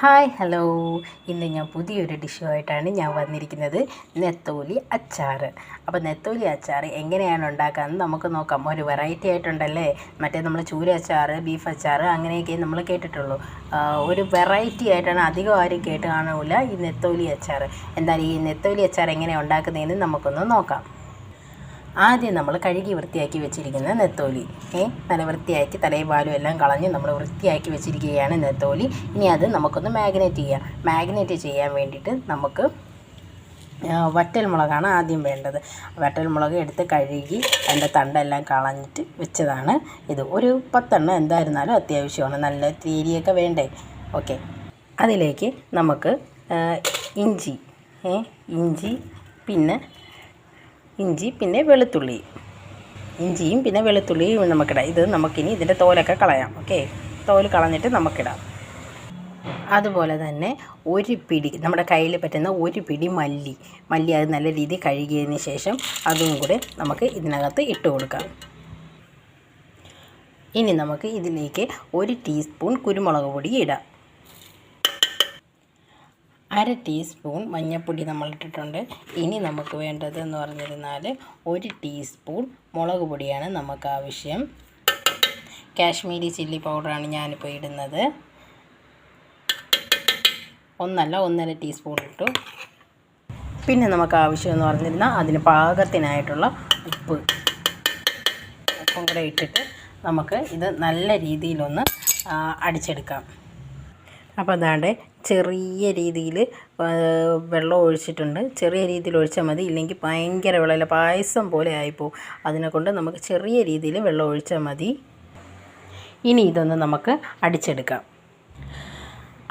Hi hello, ഇന്ന് ഞാൻ പുതിയൊരു ഡിഷുമായിട്ടാണ് ഞാൻ വന്നിരിക്കുന്നത്. നെത്തോലി അച്ചാർ. അപ്പോൾ നെത്തോലി അച്ചാർ എങ്ങനെയാണ് ഉണ്ടാക്കാമെന്ന് നമുക്ക് നോക്കാം. ഒരു വെറൈറ്റി ആയിട്ടുണ്ടല്ലേ. മറ്റേ നമ്മൾ ചൂര അച്ചാർ, ബീഫ് അച്ചാർ അങ്ങനെയൊക്കെ നമ്മൾ കേട്ടിട്ടുള്ളൂ. ഒരു വെറൈറ്റി ആയിട്ടാണ്, അധികം ആരും കേട്ട് കാണില്ല ഈ നെത്തോലി അച്ചാർ. എന്തായാലും ഈ നെത്തോലി അച്ചാർ എങ്ങനെയാണ് ഉണ്ടാക്കുന്നതെന്ന് നമുക്കൊന്ന് നോക്കാം. ആദ്യം നമ്മൾ കഴുകി വൃത്തിയാക്കി വെച്ചിരിക്കുന്ന നെത്തോലി നല്ല വൃത്തിയാക്കി തലയും പാലും എല്ലാം കളഞ്ഞ് നമ്മൾ വൃത്തിയാക്കി വെച്ചിരിക്കുകയാണ് നെത്തോലി. ഇനി അത് നമുക്കൊന്ന് മാഗ്നേറ്റ് ചെയ്യാം. മാഗ്നേറ്റ് ചെയ്യാൻ വേണ്ടിയിട്ട് നമുക്ക് വറ്റൽമുളകാണ് ആദ്യം വേണ്ടത്. വറ്റൽമുളക് എടുത്ത് കഴുകി അതിൻ്റെ തണ്ടെല്ലാം കളഞ്ഞിട്ട് വെച്ചതാണ് ഇത്. ഒരു 10 എണ്ണം എന്തായിരുന്നാലും അത്യാവശ്യമാണ്, നല്ല തീരിയൊക്കെ വേണ്ടേ. ഓക്കെ, അതിലേക്ക് നമുക്ക് ഇഞ്ചി പിന്നെ വെളുത്തുള്ളി, ഇഞ്ചിയും പിന്നെ വെളുത്തുള്ളിയും നമുക്കിടാം. ഇത് നമുക്കിനി ഇതിൻ്റെ തോലൊക്കെ കളയാം. ഓക്കെ, തോല് കളഞ്ഞിട്ട് നമുക്കിടാം. അതുപോലെ തന്നെ ഒരു പിടി, നമ്മുടെ കയ്യിൽ പറ്റുന്ന ഒരു പിടി മല്ലി അത് നല്ല രീതിയിൽ കഴുകിയതിന് ശേഷം അതും കൂടെ നമുക്ക് ഇതിനകത്ത് ഇട്ട് കൊടുക്കാം. ഇനി നമുക്ക് ഇതിലേക്ക് 1 ടീസ്പൂൺ കുരുമുളക് പൊടി ഇടാം. 1/2 ടീസ്പൂൺ മഞ്ഞൾപ്പൊടി നമ്മളിട്ടിട്ടുണ്ട്. ഇനി നമുക്ക് വേണ്ടതെന്ന് പറഞ്ഞിരുന്നാൽ 1 ടീസ്പൂൺ മുളക് പൊടിയാണ് നമുക്ക് ആവശ്യം. കാശ്മീരി ചില്ലി പൗഡറാണ് ഞാനിപ്പോൾ ഇടുന്നത്. 1.5 ടീസ്പൂൺ ഇട്ടു. പിന്നെ നമുക്ക് ആവശ്യമെന്ന് പറഞ്ഞിരുന്നാൽ അതിന് പാകത്തിനായിട്ടുള്ള ഉപ്പും കൂടെ ഇട്ടിട്ട് നമുക്ക് ഇത് നല്ല രീതിയിലൊന്ന് അടിച്ചെടുക്കാം. അപ്പോൾ അതാണ്ട് ചെറിയ രീതിയിൽ വെള്ളം ഒഴിച്ചിട്ടുണ്ട്. ചെറിയ രീതിയിൽ ഒഴിച്ചാൽ മതി, ഇല്ലെങ്കിൽ ഭയങ്കര വെള്ളമില്ല, പായസം പോലെ ആയിപ്പോവും. അതിനെക്കൊണ്ട് നമുക്ക് ചെറിയ രീതിയിൽ വെള്ളം ഒഴിച്ചാൽ മതി. ഇനി ഇതൊന്ന് നമുക്ക് അടിച്ചെടുക്കാം.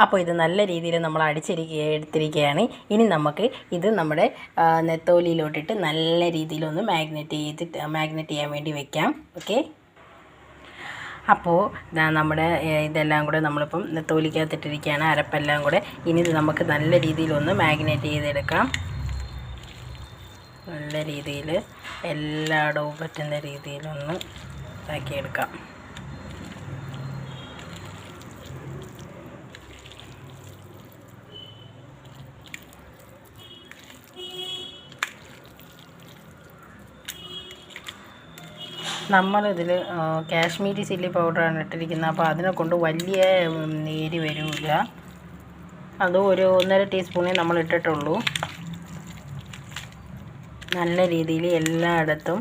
അപ്പോൾ ഇത് നല്ല രീതിയിൽ നമ്മൾ എടുത്തിരിക്കുകയാണ്. ഇനി നമുക്ക് ഇത് നമ്മുടെ നെത്തോലിയിലോട്ടിട്ട് നല്ല രീതിയിലൊന്ന് മാഗ്നേറ്റ് ചെയ്യാൻ വേണ്ടി വെക്കാം. ഓക്കെ, അപ്പോൾ നമ്മുടെ ഇതെല്ലാം കൂടെ നമ്മളിപ്പം നെത്തോലിക്കകത്തിട്ടിരിക്കുകയാണ്, അരപ്പെല്ലാം കൂടെ. ഇനി ഇത് നമുക്ക് നല്ല രീതിയിലൊന്ന് മാഗ്നേറ്റ് ചെയ്തെടുക്കാം. നല്ല രീതിയിൽ എല്ലായിടവും പറ്റുന്ന രീതിയിലൊന്ന് ഇതാക്കിയെടുക്കാം. നമ്മളിതിൽ കാശ്മീരി ചില്ലി പൗഡറാണ് ഇട്ടിരിക്കുന്നത്. അപ്പോൾ അതിനെ കൊണ്ട് വലിയ നീര് വരില്ല. അത് ഒരു 1.5 ടീസ്പൂണേ നമ്മൾ ഇട്ടിട്ടുള്ളൂ. നല്ല രീതിയിൽ എല്ലായിടത്തും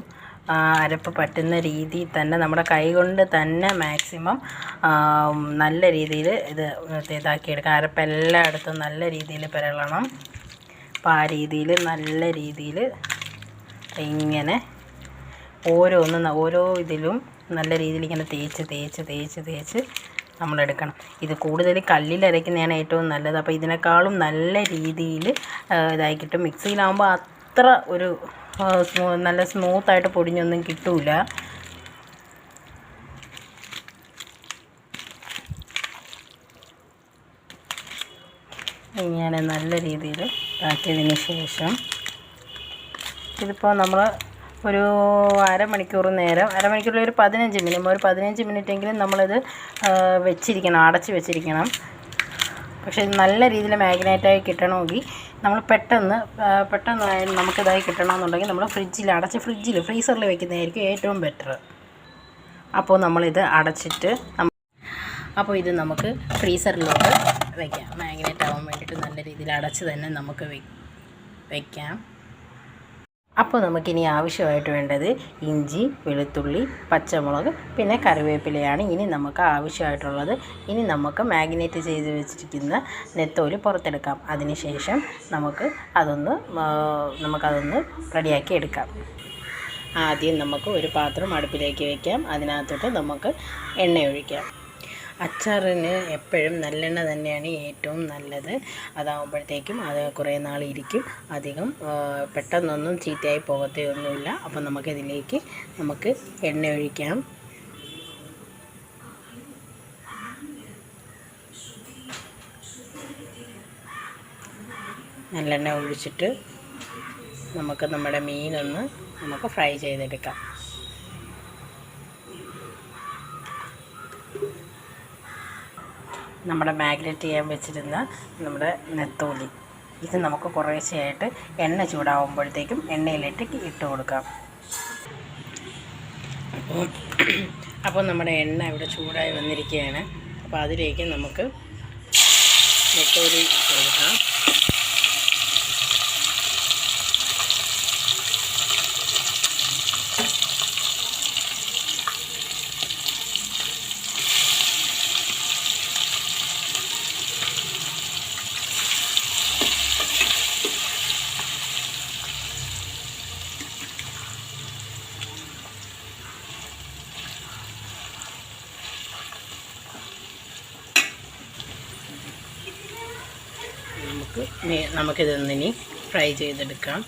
അരപ്പ് പറ്റുന്ന രീതിയിൽ തന്നെ നമ്മുടെ കൈ കൊണ്ട് തന്നെ മാക്സിമം നല്ല രീതിയിൽ ഇതാക്കിയെടുക്കാം. അരപ്പ് എല്ലായിടത്തും നല്ല രീതിയിൽ പുരളണം. അപ്പോൾ ആ രീതിയിൽ നല്ല രീതിയിൽ ഇങ്ങനെ ഓരോ ഇതിലും നല്ല രീതിയിൽ ഇങ്ങനെ തേച്ച് നമ്മളെടുക്കണം. ഇത് കൂടുതൽ കല്ലിൽ അരയ്ക്കുന്നതാണ് ഏറ്റവും നല്ലത്. അപ്പോൾ ഇതിനേക്കാളും നല്ല രീതിയിൽ ഇതായി കിട്ടും. മിക്സിയിലാകുമ്പോൾ അത്ര ഒരു നല്ല സ്മൂത്തായിട്ട് പൊടിഞ്ഞൊന്നും കിട്ടില്ല. ഇങ്ങനെ നല്ല രീതിയിൽ ഇതാക്കിയതിന് ശേഷം ഇതിപ്പോൾ നമ്മൾ ഒരു അരമണിക്കൂറിൽ ഒരു 15 മിനിറ്റെങ്കിലും നമ്മളിത് അടച്ച് വെച്ചിരിക്കണം. പക്ഷേ ഇത് നല്ല രീതിയിൽ മാഗ്നേറ്റായി കിട്ടണമെങ്കിൽ നമ്മൾ പെട്ടെന്ന് നമുക്കിതായി കിട്ടണമെന്നുണ്ടെങ്കിൽ നമ്മൾ ഫ്രീസറിൽ വെക്കുന്നതായിരിക്കും ഏറ്റവും ബെറ്റർ. അപ്പോൾ നമ്മളിത് അടച്ചിട്ട് അപ്പോൾ ഇത് നമുക്ക് ഫ്രീസറിലോട്ട് വയ്ക്കാം. മാഗ്നേറ്റ് ആവാൻ വേണ്ടിയിട്ട് നല്ല രീതിയിൽ അടച്ച് തന്നെ നമുക്ക് വയ്ക്കാം. അപ്പോൾ നമുക്കിനി ആവശ്യമായിട്ട് വേണ്ടത് ഇഞ്ചി, വെളുത്തുള്ളി, പച്ചമുളക് പിന്നെ കറിവേപ്പിലയാണ് ഇനി നമുക്ക് ആവശ്യമായിട്ടുള്ളത്. ഇനി നമുക്ക് മാഗ്നേറ്റ് ചെയ്ത് വെച്ചിരിക്കുന്ന നെത്തോലി പുറത്തെടുക്കാം. അതിനുശേഷം നമുക്കതൊന്ന് റെഡിയാക്കി എടുക്കാം. ആദ്യം നമുക്ക് ഒരു പാത്രം അടുപ്പിലേക്ക് വയ്ക്കാം. അതിനകത്തോട്ട് നമുക്ക് എണ്ണ ഒഴിക്കാം. അച്ചാറിന് എപ്പോഴും നല്ലെണ്ണ തന്നെയാണ് ഏറ്റവും നല്ലത്. അതാകുമ്പോഴത്തേക്കും അത് കുറേ നാളിരിക്കും, അധികം പെട്ടെന്നൊന്നും ചീത്തയായി പോകത്തൊന്നുമില്ല. അപ്പോൾ നമുക്കിതിലേക്ക് എണ്ണ ഒഴിക്കാം. നല്ലെണ്ണ ഒഴിച്ചിട്ട് നമ്മുടെ മീനൊന്ന് ഫ്രൈ ചെയ്തെടുക്കാം. നമ്മുടെ മാഗ്നേറ്റ് ചെയ്യാൻ വെച്ചിരുന്ന നമ്മുടെ നെത്തോലി ഇത് നമുക്ക് കുറേശ്ശെയായിട്ട് എണ്ണ ചൂടാകുമ്പോഴത്തേക്കും എണ്ണയിലിട്ട് ഇട്ട് കൊടുക്കാം. അപ്പോൾ നമ്മുടെ എണ്ണ ഇവിടെ ചൂടായി വന്നിരിക്കുകയാണ്. അപ്പോൾ അതിലേക്ക് നമുക്ക് നെത്തോലി ഇട്ട് കൊടുക്കാം. നമുക്കിതൊന്നിനി ഫ്രൈ ചെയ്തെടുക്കാം.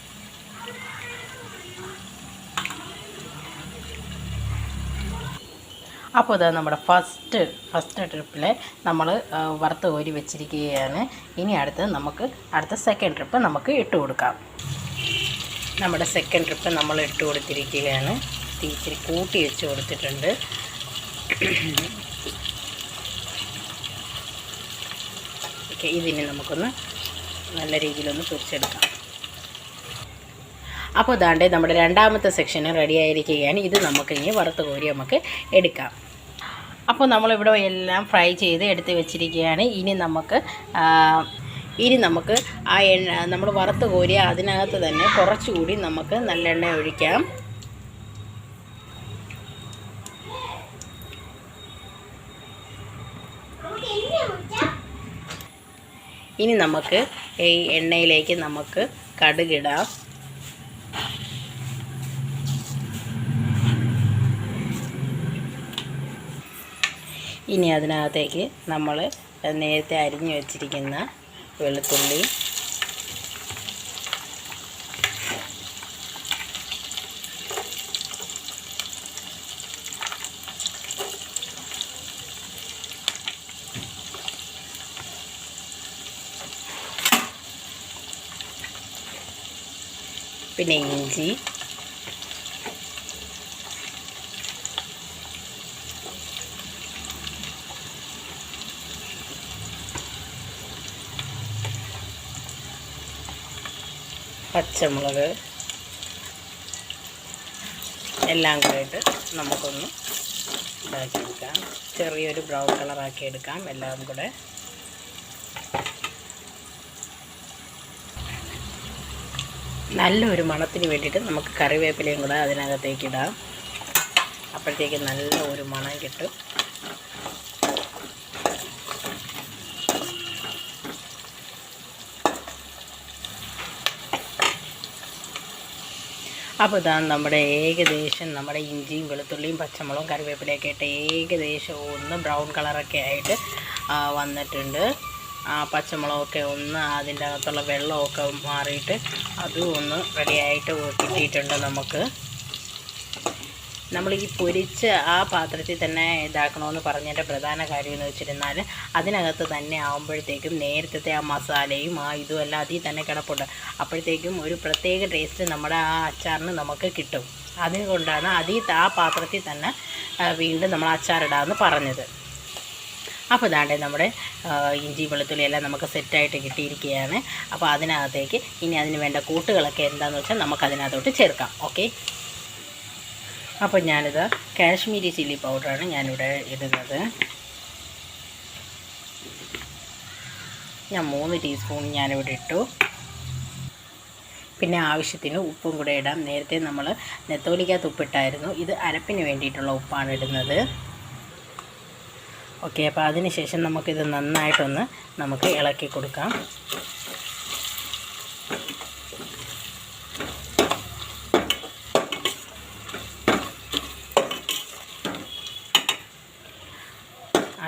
അപ്പോൾ ഇതാ നമ്മുടെ ഫസ്റ്റ് ട്രിപ്പിലെ നമ്മൾ വറുത്ത് കോരി വെച്ചിരിക്കുകയാണ്. ഇനി അടുത്ത സെക്കൻഡ് ട്രിപ്പ് നമുക്ക് ഇട്ട് കൊടുക്കാം. നമ്മുടെ സെക്കൻഡ് ട്രിപ്പ് നമ്മൾ ഇട്ട് കൊടുത്തിരിക്കുകയാണ്. ഇച്ചിരി കൂട്ടി വെച്ച് കൊടുത്തിട്ടുണ്ട്. ഓക്കെ, ഇതിന് നമുക്കൊന്ന് നല്ല രീതിയിലൊന്ന് പൊരിച്ചെടുക്കാം. അപ്പോൾ ഇതാണ്ട് നമ്മുടെ രണ്ടാമത്തെ സെക്ഷന് റെഡി ആയിരിക്കുകയാണ്. ഇത് നമുക്ക് ഇനി വറുത്ത് കോരി നമുക്ക് എടുക്കാം. അപ്പോൾ നമ്മളിവിടെ എല്ലാം ഫ്രൈ ചെയ്ത് എടുത്ത് വെച്ചിരിക്കുകയാണ്. ഇനി നമുക്ക് ആ എണ്ണ നമ്മൾ വറുത്ത് കോരിയ അതിനകത്ത് തന്നെ കുറച്ചുകൂടി നമുക്ക് നല്ലെണ്ണ ഒഴിക്കാം. ഇനി നമുക്ക് ഈ എണ്ണയിലേക്ക് നമുക്ക് കടുകിടാം. ഇനി അതിനകത്തേക്ക് നമ്മൾ നേരത്തെ അരിഞ്ഞു വച്ചിരിക്കുന്ന വെളുത്തുള്ളി, പിന്നെ ഇഞ്ചി, പച്ചമുളക് എല്ലാം കൂടിയിട്ട് നമുക്കൊന്ന് ഇതാക്കിയെടുക്കാം. ചെറിയൊരു ബ്രൗൺ കളറാക്കി എടുക്കാം എല്ലാം കൂടെ. നല്ലൊരു മണത്തിന് വേണ്ടിയിട്ട് നമുക്ക് കറിവേപ്പിലയും കൂടെ അതിനകത്തേക്ക് ഇടാം. അപ്പോഴത്തേക്ക് നല്ല ഒരു മണം കിട്ടും. അപ്പോൾ ഇതാണ് നമ്മുടെ ഇഞ്ചിയും വെളുത്തുള്ളിയും പച്ചമുളകും കറിവേപ്പിലയൊക്കെ ഇട്ട് ഏകദേശം ഒന്ന് ബ്രൗൺ കളറൊക്കെ ആയിട്ട് വന്നിട്ടുണ്ട്. പച്ചമുളകൊക്കെ ഒന്ന് അതിൻ്റെ അകത്തുള്ള വെള്ളമൊക്കെ മാറിയിട്ട് അതും ഒന്ന് റെഡിയായിട്ട് കിട്ടിയിട്ടുണ്ട്. നമ്മൾ ഈ പൊരിച്ച് ആ പാത്രത്തിൽ തന്നെ ഇതാക്കണമെന്ന് പറഞ്ഞതിൻ്റെ പ്രധാന കാര്യം എന്ന് വെച്ചിരുന്നാൽ അതിനകത്ത് തന്നെ ആകുമ്പോഴത്തേക്കും നേരത്തെ ആ മസാലയും ഇതുമെല്ലാം അതിൽ തന്നെ കിടപ്പുണ്ട്. അപ്പോഴത്തേക്കും ഒരു പ്രത്യേക ടേസ്റ്റ് നമ്മുടെ ആ അച്ചാറിന് നമുക്ക് കിട്ടും. അതുകൊണ്ടാണ് ആ പാത്രത്തിൽ തന്നെ വീണ്ടും നമ്മൾ അച്ചാറിടാമെന്ന് പറഞ്ഞത്. അപ്പോൾ ഇതാണ്ട് നമ്മുടെ ഇഞ്ചി വെളുത്തുള്ളി എല്ലാം നമുക്ക് സെറ്റായിട്ട് കിട്ടിയിരിക്കുകയാണ്. അപ്പോൾ അതിനകത്തേക്ക് ഇനി അതിന് വേണ്ട കൂട്ടുകളൊക്കെ എന്താണെന്ന് വെച്ചാൽ നമുക്കതിനകത്തോട്ട് ചേർക്കാം. ഓക്കെ, അപ്പോൾ ഞാനിത് കാശ്മീരി ചില്ലി പൗഡറാണ് ഞാനിവിടെ ഇടുന്നത്. ഞാൻ 3 ടീസ്പൂൺ ഞാനിവിടെ ഇട്ടു. പിന്നെ ആവശ്യത്തിന് ഉപ്പും കൂടെ ഇടാം. നേരത്തെ നമ്മൾ നെത്തോലിക്കകത്ത് ഉപ്പിട്ടായിരുന്നു. ഇത് അരപ്പിന് വേണ്ടിയിട്ടുള്ള ഉപ്പാണ് ഇടുന്നത്. ഓക്കെ, അപ്പോൾ അതിന് ശേഷം നമുക്കിത് നന്നായിട്ടൊന്ന് നമുക്ക് ഇളക്കി കൊടുക്കാം.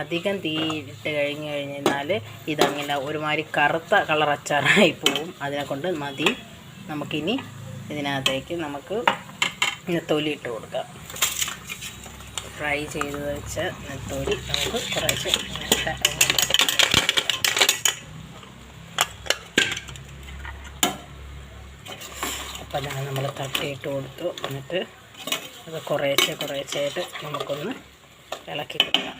അധികം തീയിട്ട് കഴിഞ്ഞാൽ ഇതങ്ങനെ ഒരുമാതിരി കറുത്ത കളർ അച്ചാറായി പോവും. അതിനെക്കൊണ്ട് മതി. നമുക്കിനി ഇതിനകത്തേക്ക് നമുക്ക് നെത്തോലി ഇട്ട് കൊടുക്കാം. ഫ്രൈ ചെയ്ത് വെച്ച നെത്തോലി നമുക്ക് കുറേശ്ശെ അപ്പം ഞാൻ നമ്മൾ തട്ടിയിട്ട് കൊടുത്തു. എന്നിട്ട് അത് കുറേശ്ശെയായിട്ട് നമുക്കൊന്ന് ഇളക്കി കൊടുക്കാം.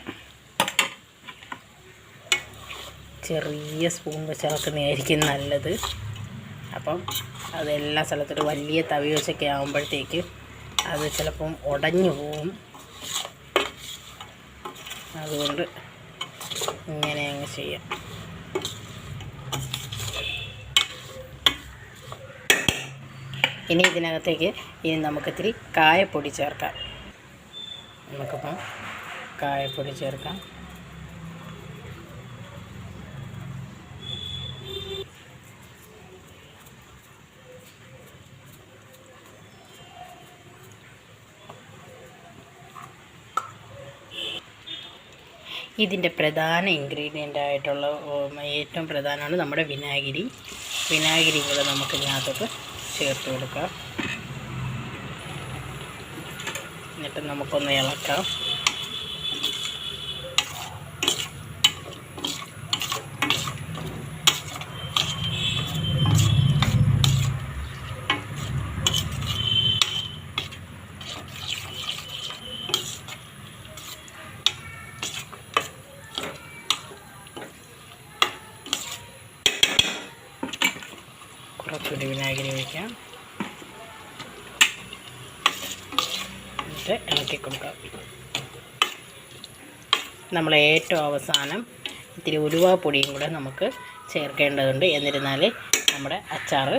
ചെറിയ സ്പൂൺ വെച്ച് ഇളക്കുന്നതായിരിക്കും നല്ലത്. അപ്പം അതെല്ലാ സ്ഥലത്തോട്ട് വലിയ തവി വെച്ചൊക്കെ ആകുമ്പോഴത്തേക്ക് അത് ചിലപ്പം ഉടഞ്ഞു പോവും. അതുകൊണ്ട് ഇങ്ങനെ അങ്ങ് ചെയ്യാം. ഇനി ഇതിനകത്തേക്ക് നമുക്കിത്തിരി കായപ്പൊടി ചേർക്കാം. നമുക്കിപ്പം കായപ്പൊടി ചേർക്കാം. ഇതിൻ്റെ പ്രധാന ഇൻഗ്രീഡിയൻ്റ് ആയിട്ടുള്ള ഏറ്റവും പ്രധാനമാണ് നമ്മുടെ വിനാഗിരി. വിനാഗിരിയും കൂടെ നമുക്ക് ഇതിനകത്തോട്ട് ചേർത്ത് കൊടുക്കാം. എന്നിട്ട് നമുക്കൊന്ന് ഇളക്കാം. കുറച്ചുകൂടി വിനാഗിരി ഒഴിക്കാം. എന്നിട്ട് ഇളക്കി കൊടുക്കാം. നമ്മൾ ഏറ്റവും അവസാനം ഇത്തിരി ഉലുവാപ്പൊടിയും കൂടെ നമുക്ക് ചേർക്കേണ്ടതുണ്ട്. എന്നിരുന്നാൽ നമ്മുടെ അച്ചാർ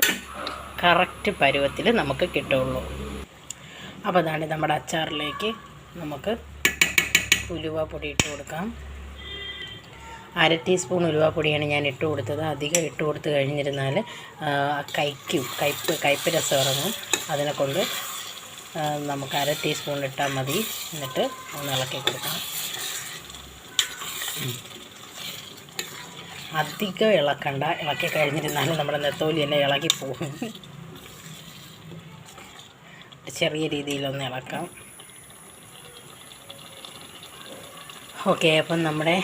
കറക്റ്റ് പരുവത്തിൽ നമുക്ക് കിട്ടുള്ളൂ. അപ്പോൾ അതാണ് നമ്മുടെ അച്ചാറിലേക്ക് നമുക്ക് ഉലുവാപ്പൊടി ഇട്ട് കൊടുക്കാം. 1/2 ടീസ്പൂൺ ഉലുവാപ്പൊടിയാണ് ഞാൻ ഇട്ട് കൊടുത്തത്. അധികം ഇട്ട് കൊടുത്ത് കഴിഞ്ഞിരുന്നാൽ കയ്പ്പ് രസം ഇറങ്ങും. അതിനെക്കൊണ്ട് നമുക്ക് 1/2 ടീസ്പൂൺ ഇട്ടാൽ മതി. എന്നിട്ട് ഒന്ന് ഇളക്കി കൊടുക്കാം. അധികം ഇളക്കണ്ട. ഇളക്കി കഴിഞ്ഞിരുന്നാൽ നമ്മുടെ നെത്തോലിയെല്ലാം ഇളകിപ്പോകും. ചെറിയ രീതിയിലൊന്ന് ഇളക്കാം. ഓക്കെ, അപ്പം നമ്മുടെ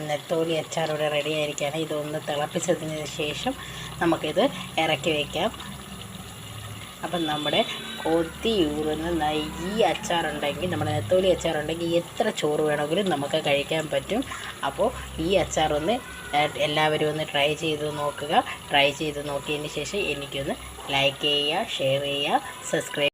നെത്തോലി അച്ചാർ ഇവിടെ റെഡി ആയിരിക്കുകയാണ്. ഇതൊന്ന് തിളപ്പിച്ചതിന് ശേഷം നമുക്കിത് ഇറക്കി വയ്ക്കാം. അപ്പം നമ്മുടെ കൊതിയൂറുന്ന ഈ അച്ചാറുണ്ടെങ്കിൽ, നമ്മുടെ നെത്തോലി അച്ചാറുണ്ടെങ്കിൽ എത്ര ചോറ് വേണമെങ്കിലും നമുക്ക് കഴിക്കാൻ പറ്റും. അപ്പോൾ ഈ അച്ചാറൊന്ന് എല്ലാവരും ഒന്ന് ട്രൈ ചെയ്ത് നോക്കുക. ട്രൈ ചെയ്ത് നോക്കിയതിന് ശേഷം എനിക്കൊന്ന് ലൈക്ക് ചെയ്യുക, ഷെയർ ചെയ്യുക, സബ്സ്ക്രൈബ്